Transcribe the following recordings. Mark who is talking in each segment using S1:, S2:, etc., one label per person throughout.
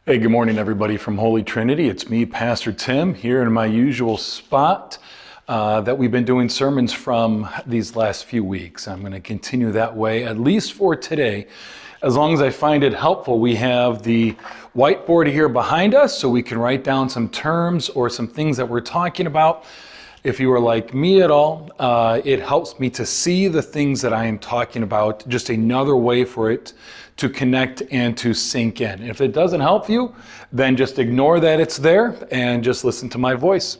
S1: Hey, good morning, everybody from Holy Trinity. It's me, Pastor Tim, here in my usual spot that we've been doing sermons from these last few weeks. I'm going to continue that way, at least for today, as long as I find it helpful. We have the whiteboard here behind us, so we can write down some terms or some things that we're talking about. If you are like me at all, it helps me to see the things that I am talking about, just another way for it to connect and to sink in. If it doesn't help you, then just ignore that it's there and just listen to my voice.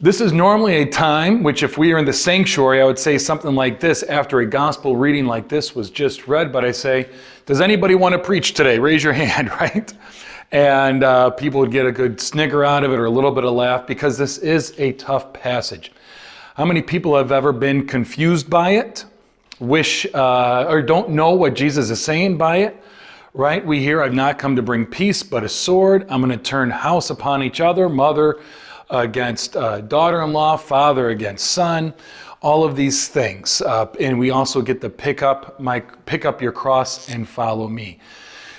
S1: This is normally a time which, if we are in the sanctuary, I would say something like this after a gospel reading like this was just read, but I say, does anybody want to preach today? Raise your hand, right? And people would get a good snigger out of it or a little bit of laugh, because this is a tough passage. How many people have ever been confused by it? Wish or don't know what Jesus is saying by it, right? We hear, I've not come to bring peace, but a sword. I'm going to turn house upon each other, mother against daughter-in-law, father against son, all of these things. And we also get the pick up your cross and follow me.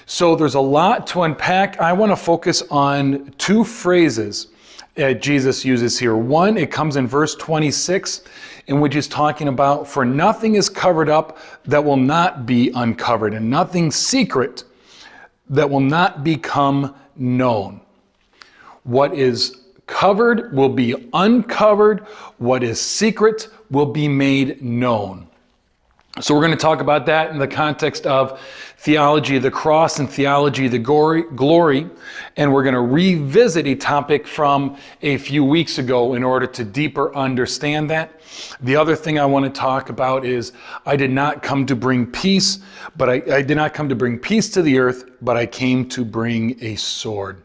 S1: So there's a lot to unpack. I want to focus on two phrases that Jesus uses here. One, it comes in verse 26, in which he's talking about, for nothing is covered up that will not be uncovered, and nothing secret that will not become known. What is covered will be uncovered. What is secret will be made known. So we're going to talk about that in the context of theology of the cross and theology of the glory, and we're going to revisit a topic from a few weeks ago in order to deeper understand that. The other thing I want to talk about is I did not come to bring peace, but I did not come to bring peace to the earth, but I came to bring a sword.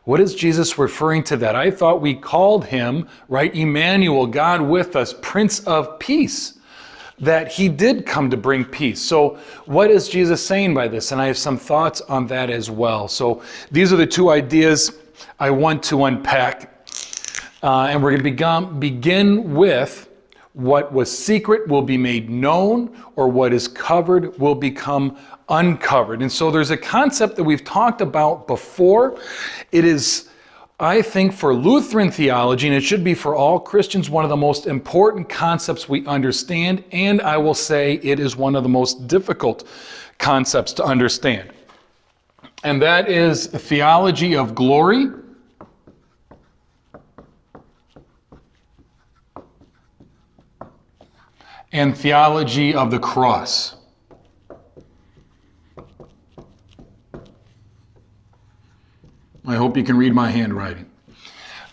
S1: What is Jesus referring to that? I thought we called him, right, Emmanuel, God with us, Prince of Peace, that he did come to bring peace. So what is Jesus saying by this? And I have some thoughts on that as well. So these are the two ideas I want to unpack. And we're going to begin with what was secret will be made known, or what is covered will become uncovered. And so there's a concept that we've talked about before. It is, I think, for Lutheran theology, and it should be for all Christians, one of the most important concepts we understand, and I will say it is one of the most difficult concepts to understand. And that is theology of glory and theology of the cross. I hope you can read my handwriting.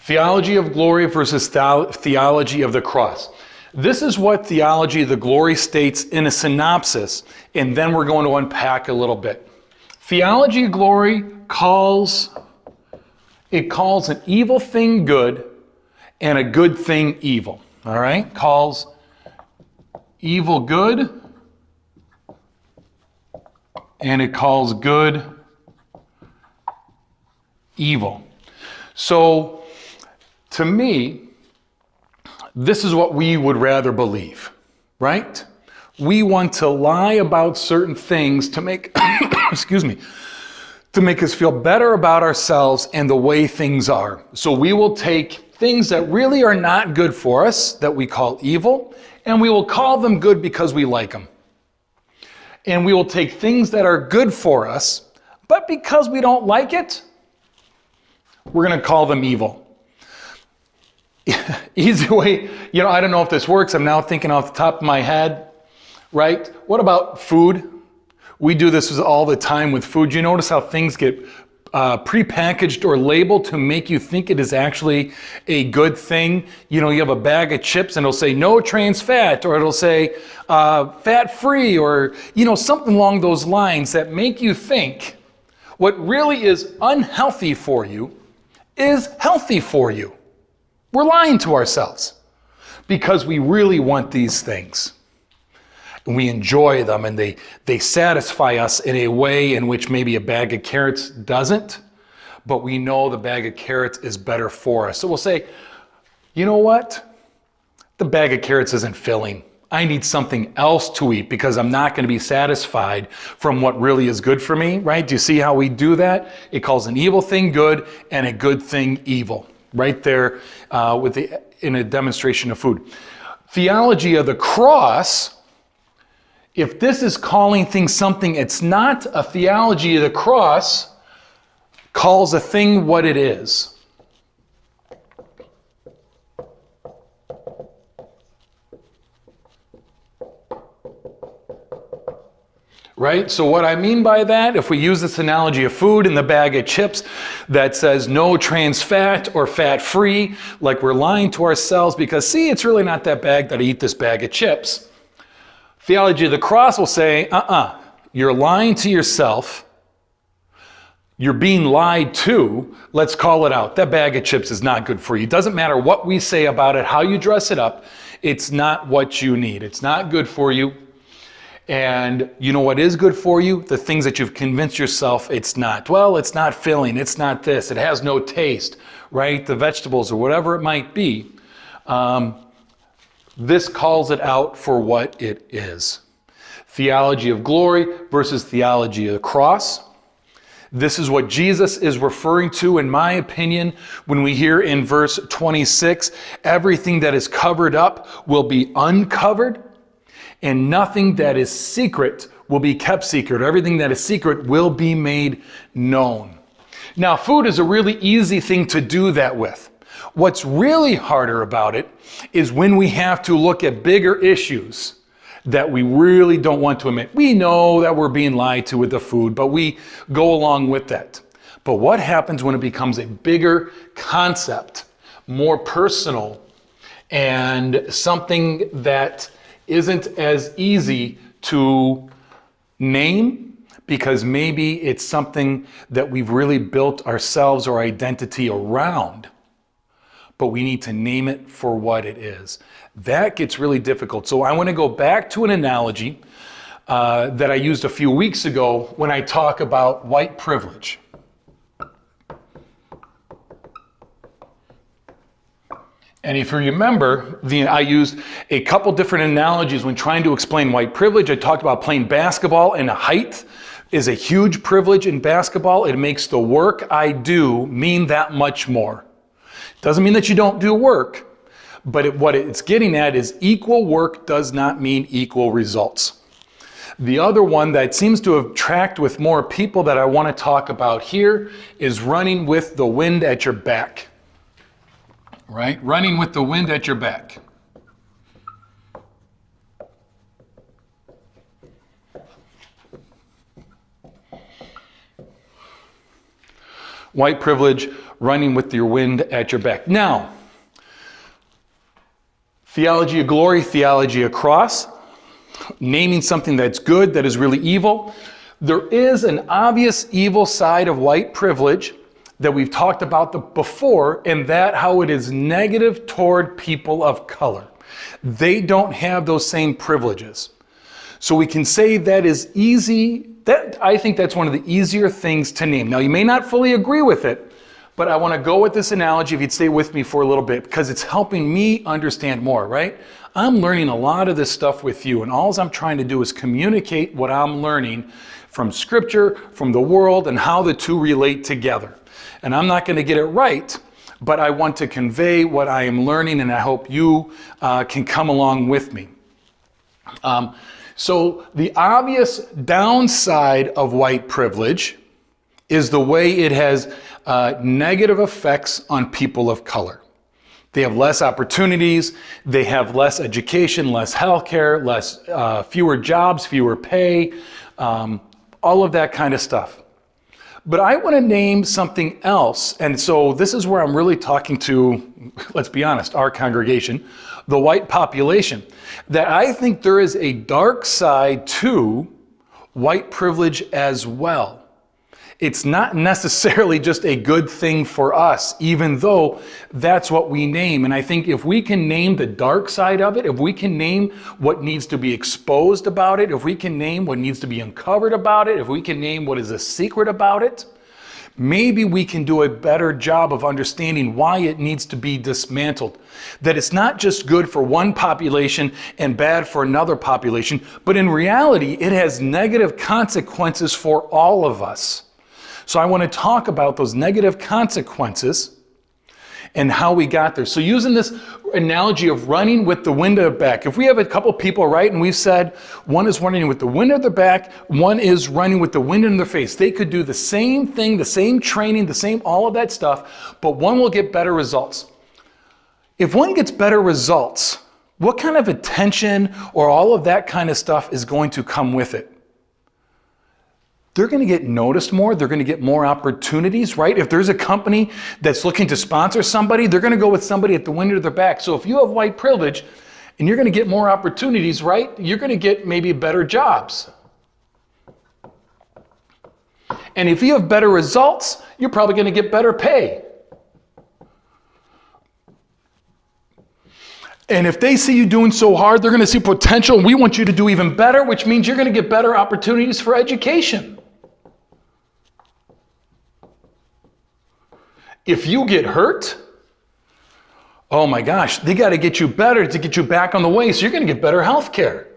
S1: Theology of glory versus theology of the cross. This is what theology of the glory states in a synopsis, and then we're going to unpack a little bit. Theology of glory calls an evil thing good and a good thing evil. All right? Calls evil good, and it calls good evil. So, to me, this is what we would rather believe, right? We want to lie about certain things to make, to make us feel better about ourselves and the way things are. So we will take things that really are not good for us, that we call evil, and we will call them good because we like them. And we will take things that are good for us, but because we don't like it, we're going to call them evil. Easy way, I don't know if this works. I'm now thinking off the top of my head, right? What about food? We do this all the time with food. You notice how things get prepackaged or labeled to make you think it is actually a good thing. You have a bag of chips and it'll say no trans fat, or it'll say fat free, or something along those lines that make you think what really is unhealthy for you is healthy for you. We're lying to ourselves because we really want these things. And we enjoy them, and they satisfy us in a way in which maybe a bag of carrots doesn't, but we know the bag of carrots is better for us. So we'll say, you know what? The bag of carrots isn't filling. I need something else to eat because I'm not going to be satisfied from what really is good for me, right? Do you see how we do that? It calls an evil thing good and a good thing evil, right there in a demonstration of food. Theology of the cross, if this is calling things something it's not, a theology of the cross calls a thing what it is. Right? So what I mean by that, if we use this analogy of food in the bag of chips that says no trans fat or fat free, like we're lying to ourselves because, see, it's really not that bad that I eat this bag of chips. Theology of the cross will say, you're lying to yourself. You're being lied to. Let's call it out. That bag of chips is not good for you. It doesn't matter what we say about it, how you dress it up. It's not what you need. It's not good for you. And you know what is good for you? The things that you've convinced yourself it's not. Well, it's not filling. It's not this. It has no taste, right? The vegetables or whatever it might be. This calls it out for what it is. Theology of glory versus theology of the cross. This is what Jesus is referring to, in my opinion, when we hear in verse 26, everything that is covered up will be uncovered. And nothing that is secret will be kept secret. Everything that is secret will be made known. Now, food is a really easy thing to do that with. What's really harder about it is when we have to look at bigger issues that we really don't want to admit. We know that we're being lied to with the food, but we go along with that. But what happens when it becomes a bigger concept, more personal, and something that isn't as easy to name because maybe it's something that we've really built ourselves or identity around, but we need to name it for what it is. That gets really difficult. So I want to go back to an analogy that I used a few weeks ago when I talk about white privilege. And if you remember, I used a couple different analogies when trying to explain white privilege. I talked about playing basketball, and height is a huge privilege in basketball. It makes the work I do mean that much more. Doesn't mean that you don't do work, but what it's getting at is equal work does not mean equal results. The other one that seems to have tracked with more people that I want to talk about here is running with the wind at your back. Right? Running with the wind at your back. White privilege, running with your wind at your back. Now, theology of glory, theology of cross, naming something that's good, that is really evil. There is an obvious evil side of white privilege that we've talked about before, and that how it is negative toward people of color. They don't have those same privileges. So we can say that is easy. I think that's one of the easier things to name. Now, you may not fully agree with it, but I want to go with this analogy, if you'd stay with me for a little bit, because it's helping me understand more, right? I'm learning a lot of this stuff with you, and all I'm trying to do is communicate what I'm learning from Scripture, from the world, and how the two relate together. And I'm not going to get it right, but I want to convey what I am learning, and I hope you can come along with me. So the obvious downside of white privilege is the way it has negative effects on people of color. They have less opportunities, they have less education, less healthcare, fewer jobs, fewer pay, all of that kind of stuff. But I want to name something else, and so this is where I'm really talking to, let's be honest, our congregation, the white population, that I think there is a dark side to white privilege as well. It's not necessarily just a good thing for us, even though that's what we name. And I think if we can name the dark side of it, if we can name what needs to be exposed about it, if we can name what needs to be uncovered about it, if we can name what is a secret about it, maybe we can do a better job of understanding why it needs to be dismantled. That it's not just good for one population and bad for another population, but in reality, it has negative consequences for all of us. So I want to talk about those negative consequences and how we got there. So using this analogy of running with the wind at their back. If we have a couple people, right, and we've said one is running with the wind at their back, one is running with the wind in their face. They could do the same thing, the same training, the same all of that stuff, but one will get better results. If one gets better results, what kind of attention or all of that kind of stuff is going to come with it? They're going to get noticed more. They're going to get more opportunities, right? If there's a company that's looking to sponsor somebody, they're going to go with somebody at the wind of their back. So if you have white privilege and you're going to get more opportunities, right? You're going to get maybe better jobs. And if you have better results, you're probably going to get better pay. And if they see you doing so hard, they're going to see potential, and we want you to do even better, which means you're going to get better opportunities for education. If you get hurt, oh my gosh, they got to get you better to get you back on the way, so you're going to get better health care.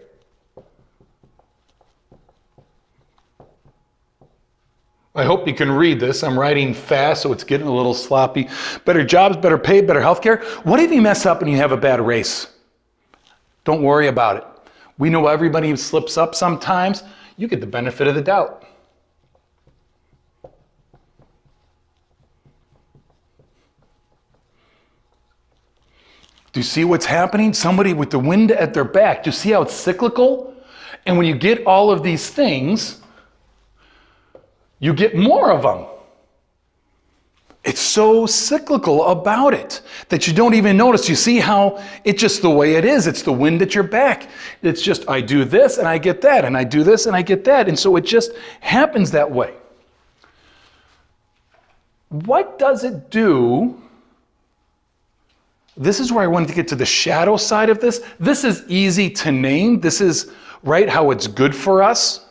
S1: I hope you can read this. I'm writing fast, so it's getting a little sloppy. Better jobs, better pay, better health care. What if you mess up and you have a bad race? Don't worry about it. We know everybody slips up sometimes. You get the benefit of the doubt. Do you see what's happening? Somebody with the wind at their back. Do you see how it's cyclical? And when you get all of these things, you get more of them. It's so cyclical about it that you don't even notice. You see how it's just the way it is. It's the wind at your back. It's just, I do this and I get that, and I do this and I get that. And so it just happens that way. What does it do? This is where I wanted to get to the shadow side of this. This is easy to name. This is, right, how it's good for us.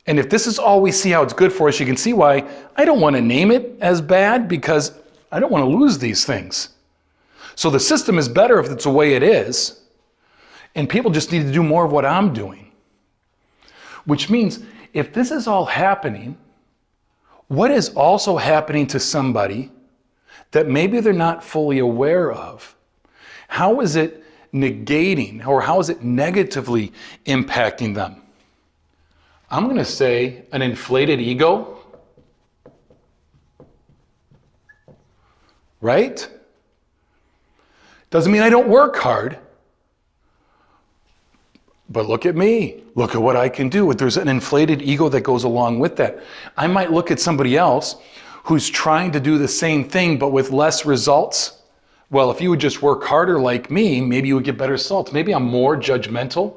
S1: And if this is all we see how it's good for us, you can see why I don't want to name it as bad, because I don't want to lose these things. So the system is better if it's the way it is. And people just need to do more of what I'm doing. Which means if this is all happening, what is also happening to somebody that maybe they're not fully aware of? How is it negating, or how is it negatively impacting them? I'm going to say an inflated ego, right? Doesn't mean I don't work hard, but look at me. Look at what I can do. There's an inflated ego that goes along with that. I might look at somebody else who's trying to do the same thing but with less results. Well, if you would just work harder like me, maybe you would get better results. Maybe I'm more judgmental.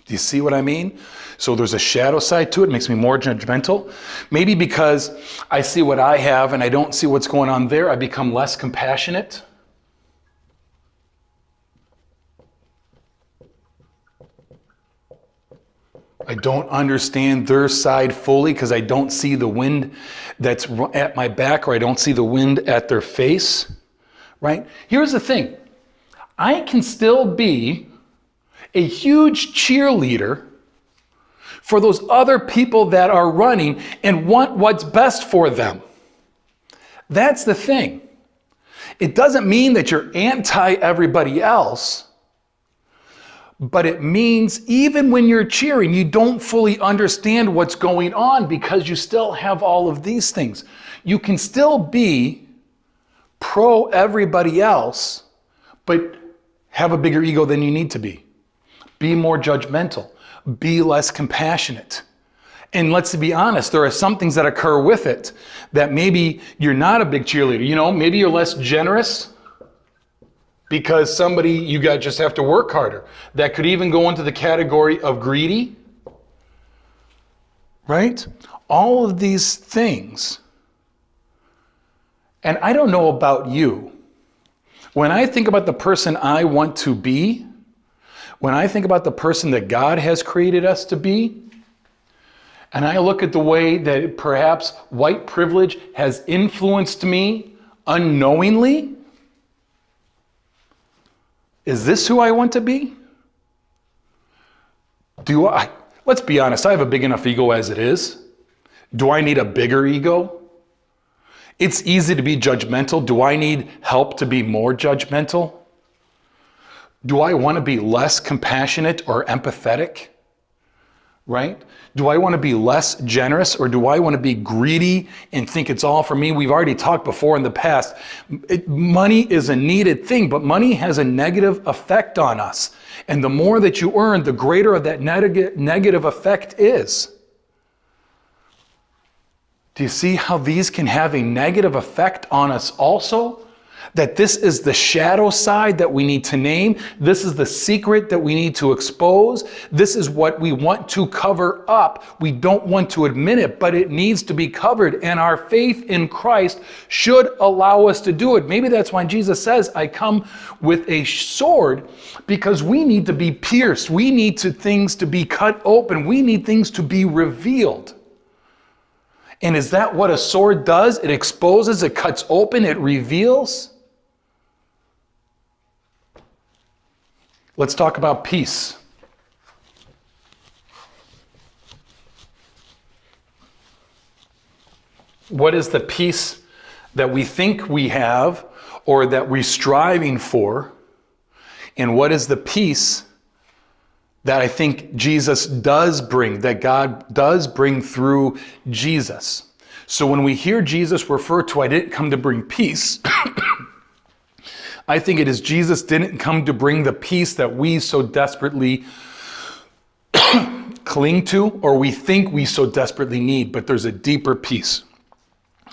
S1: Do you see what I mean? So there's a shadow side to it. It makes me more judgmental. Maybe because I see what I have and I don't see what's going on there, I become less compassionate. I don't understand their side fully because I don't see the wind that's at my back, or I don't see the wind at their face, right? Here's the thing. I can still be a huge cheerleader for those other people that are running and want what's best for them. That's the thing. It doesn't mean that you're anti everybody else. But it means even when you're cheering, you don't fully understand what's going on because you still have all of these things. You can still be pro everybody else, but have a bigger ego than you need to be. Be more judgmental. Be less compassionate. And let's be honest, there are some things that occur with it that maybe you're not a big cheerleader. You know, maybe you're less generous because somebody, you got just have to work harder. That could even go into the category of greedy, right? All of these things. And I don't know about you. When I think about the person I want to be, When I think about the person that God has created us to be, and I look at the way that perhaps white privilege has influenced me unknowingly, is this who I want to be? Let's be honest, I have a big enough ego as it is. Do I need a bigger ego? It's easy to be judgmental. Do I need help to be more judgmental? Do I want to be less compassionate or empathetic? Right? Do I want to be less generous, or do I want to be greedy and think it's all for me? We've already talked before in the past. Money is a needed thing, but money has a negative effect on us. And the more that you earn, the greater of that negative effect is. Do you see how these can have a negative effect on us also? That this is the shadow side that we need to name. This is the secret that we need to expose. This is what we want to cover up. We don't want to admit it, but it needs to be covered. And our faith in Christ should allow us to do it. Maybe that's why Jesus says, I come with a sword, because we need to be pierced. We need things to be cut open. We need things to be revealed. And is that what a sword does? It exposes, it cuts open, it reveals. Let's talk about peace. What is the peace that we think we have or that we're striving for? And what is the peace that I think Jesus does bring, that God does bring through Jesus? So when we hear Jesus refer to, I didn't come to bring peace, I think it is Jesus didn't come to bring the peace that we so desperately cling to, or we think we so desperately need, but there's a deeper peace.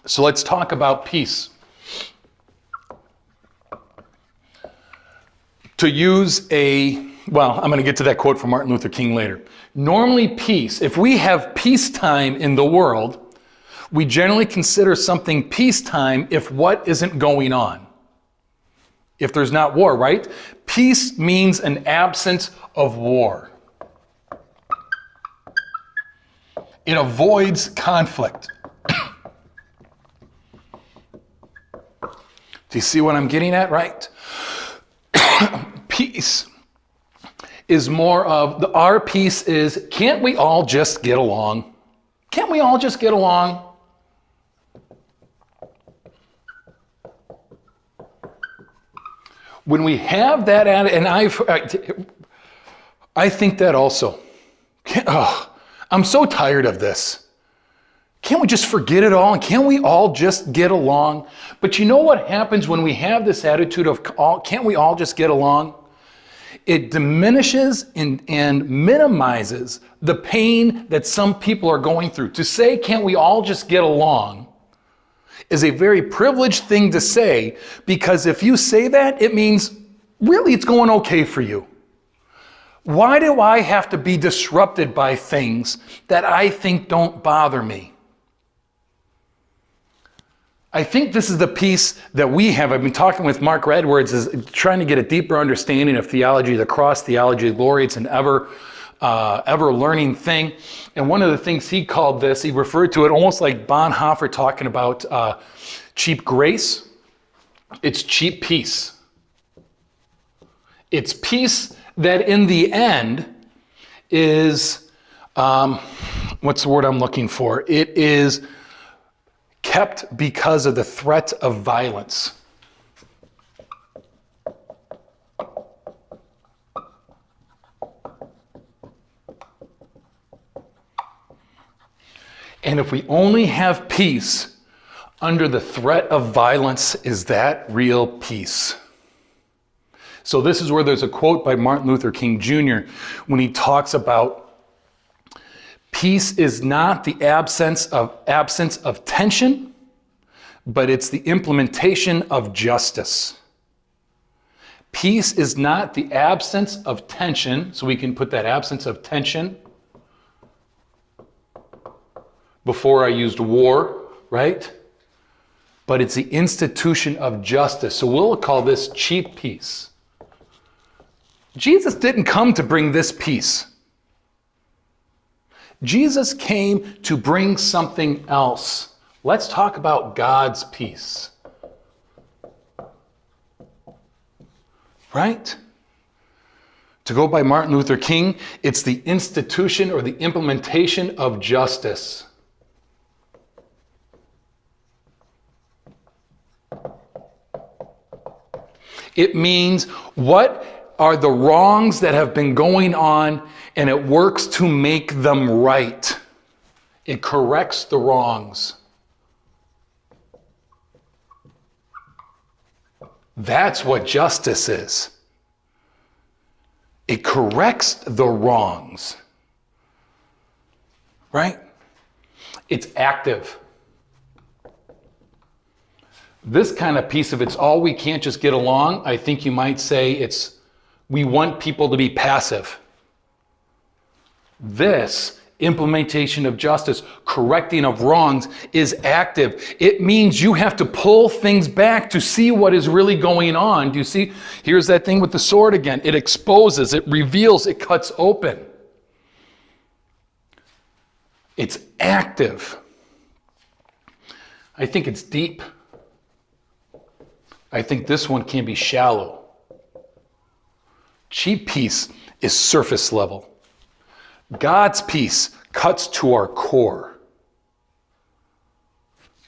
S1: So let's talk about peace. To use I'm going to get to that quote from Martin Luther King later. Normally peace, if we have peacetime in the world, we generally consider something peacetime if what isn't going on. If there's not war, right? Peace means an absence of war. It avoids conflict. Do you see what I'm getting at, right? Peace is more of, our peace is, can't we all just get along? Can't we all just get along? When we have that, and I think that also. I'm so tired of this. Can't we just forget it all? And can't we all just get along? But you know what happens when we have this attitude of, can't we all just get along? It diminishes and minimizes the pain that some people are going through. To say, can't we all just get along, is a very privileged thing to say, because if you say that, it means really it's going okay for you. Why do I have to be disrupted by things that I think don't bother me? I think this is the piece that we have. I've been talking with Mark Edwards, is trying to get a deeper understanding of theology of the cross, theology of glory. It's an ever learning thing. And one of the things he called this, he referred to it almost like Bonhoeffer talking about cheap grace. It's cheap peace. It's peace that in the end is, what's the word I'm looking for? It is kept because of the threat of violence. And if we only have peace under the threat of violence, is that real peace? So this is where there's a quote by Martin Luther King Jr. when he talks about peace is not the absence of tension, but it's the implementation of justice. Peace is not the absence of tension, so we can put that absence of tension. Before I used war, right? But it's the institution of justice. So we'll call this cheap peace. Jesus didn't come to bring this peace. Jesus came to bring something else. Let's talk about God's peace. Right? To go by Martin Luther King, it's the institution or the implementation of justice. It means what are the wrongs that have been going on, and it works to make them right. It corrects the wrongs. That's what justice is. It corrects the wrongs. Right? It's active. This kind of piece of it's all we can't just get along, I think you might say we want people to be passive. This implementation of justice, correcting of wrongs, is active. It means you have to pull things back to see what is really going on. Do you see? Here's that thing with the sword again. It exposes, it reveals, it cuts open. It's active. I think it's deep. I think this one can be shallow. Cheap peace is surface level. God's peace cuts to our core.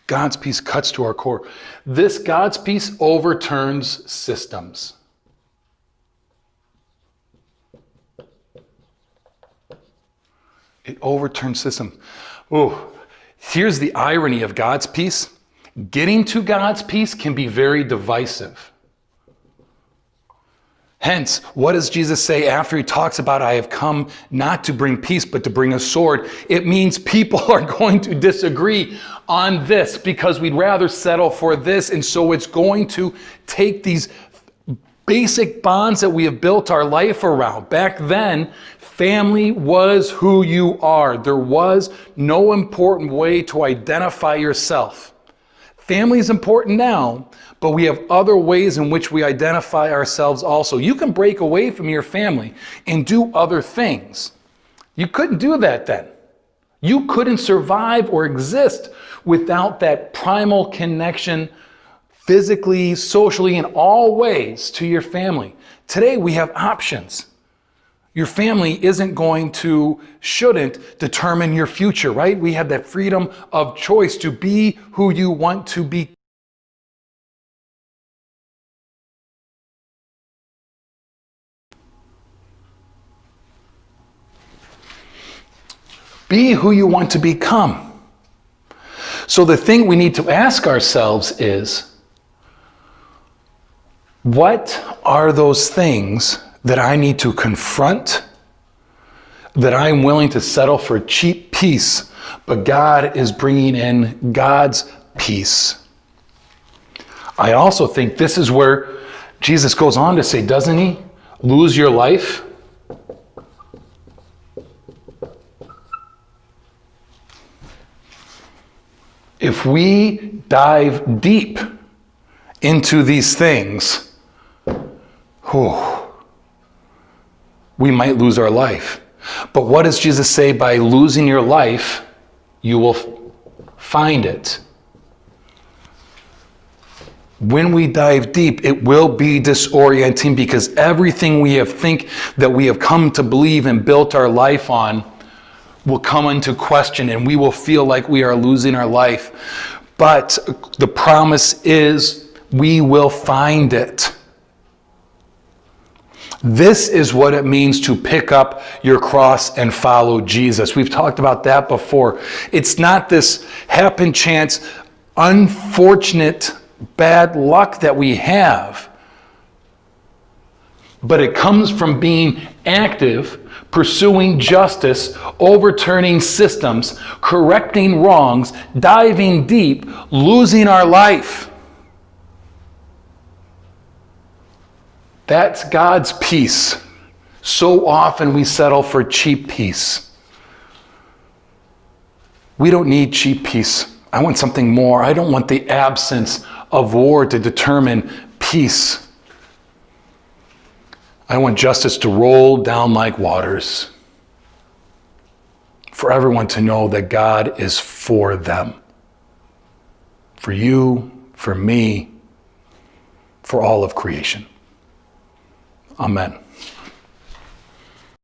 S1: God's peace cuts to our core. This God's peace overturns systems. It overturns systems. Oh, here's the irony of God's peace. Getting to God's peace can be very divisive. Hence, what does Jesus say after he talks about, I have come not to bring peace, but to bring a sword? It means people are going to disagree on this because we'd rather settle for this. And so it's going to take these basic bonds that we have built our life around. Back then, family was who you are. There was no important way to identify yourself. Family is important now, but we have other ways in which we identify ourselves also. You can break away from your family and do other things. You couldn't do that then. You couldn't survive or exist without that primal connection, physically, socially, in all ways to your family. Today we have options. Your family shouldn't determine your future, right? We have that freedom of choice to be who you want to be. Be who you want to become. So the thing we need to ask ourselves is, what are those things that I need to confront, that I'm willing to settle for cheap peace, but God is bringing in God's peace? I also think this is where Jesus goes on to say, doesn't he? Lose your life. If we dive deep into these things, we might lose our life. But what does Jesus say? By losing your life, you will find it. When we dive deep, it will be disorienting because everything we have come to believe and built our life on will come into question, and we will feel like we are losing our life. But the promise is we will find it. This is what it means to pick up your cross and follow Jesus. We've talked about that before. It's not this happen chance, unfortunate bad luck that we have, but it comes from being active, pursuing justice, overturning systems, correcting wrongs, diving deep, losing our life. That's God's peace. So often we settle for cheap peace. We don't need cheap peace. I want something more. I don't want the absence of war to determine peace. I want justice to roll down like waters, for everyone to know that God is for them. For you, for me, for all of creation. Amen.